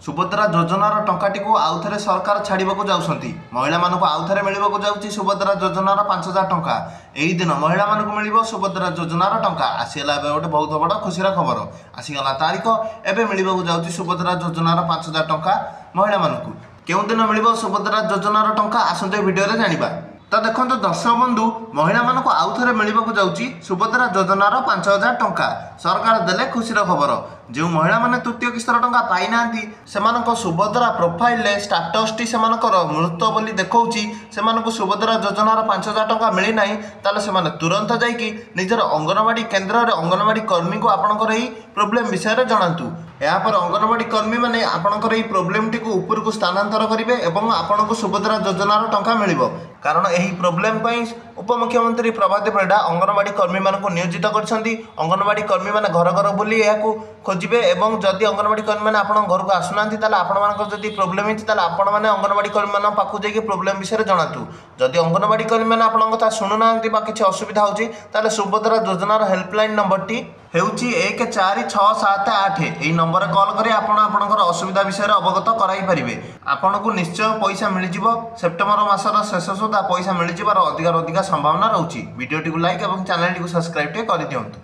सुभद्रा योजनार टंकाटी आउ थे सरकार छाड़क जाऊँगी महिला मानक आउ थे मिलवाक जाऊँगी सुभद्रा योजनार 5,000 टंका। यही दिन महिला मानक मिल सुभद्रा योजनार टंका आसीगला गोटे बहुत बड़ खुशीर खबर आसीगला तारीख एवं मिलवाक जाऊँगी सुभद्रा योजनार 5,000 टंका महिला मानक केउं दिन मिल सुभद्रा योजनार टंका आसंते वीडियो रे जानिबा। तो देखो दर्शक बंधु महिला मानक आउ थे मिलवाक जाऊँगी सुभद्रा योजनार 5,000 टंका सरकार देले खुशीर खबर। जो महिला माने तृतीय किस्तर टंका पाई नांती सेमानक सुभद्रा प्रोफाइल ले स्टाटस टी सेमानकर मृत बोली देखौची सेमानक सुभद्रा योजनार 5,000 टंका मिली नाही ताले सेमाने तुरंत जाईकी निजर अंगनवाड़ी केन्द्र रे अंगनवाड़ी कर्मी को आपनकर एही प्रॉब्लम विषय रे जणांतु। या पर अंगनवाड़ी कर्मी माने आपनकर एही प्रॉब्लम टी को ऊपर को स्थानांतर करिवे एवं आपनको सुभद्रा योजनार टंका मिलिबो। कारण एही प्रॉब्लम पई उपमुख्यमंत्री प्रभात परिडा अंगनवाड़ी कर्मी मानक नियोजित करछंती। अंगनवाड़ी कर्मी माने घर घर बुली याकू खोजिबे एवं जदि अंगनवाड़ी कर्मी माने आपन घर को आसुनांती ताले आपन मानक जदि प्रॉब्लम हित ताले आपन माने अंगनवाड़ी कर्मी मान पाखु जाई प्रॉब्लम विषय रे जणातु। जदि अंगनवाड़ी कर्मी माने आपन कथा सुनु नांती बा किछि असुविधा होची ताले सुभद्रा योजनार हेल्पलाइन नंबर टी हेउची 14678 एही नंबर कॉल करी आपन आपनकर असुविधा विषय रे अवगत कराई परिबे। आपन को निश्चय पैसा मिल जिवो सेप्टेम्बर मासर शेष सुधा पैसा मिल जिवार अधिक संभावना रहउची। वीडियो टी को लाइक एवं चैनल टी को सब्सक्राइब टे करि दियंतु।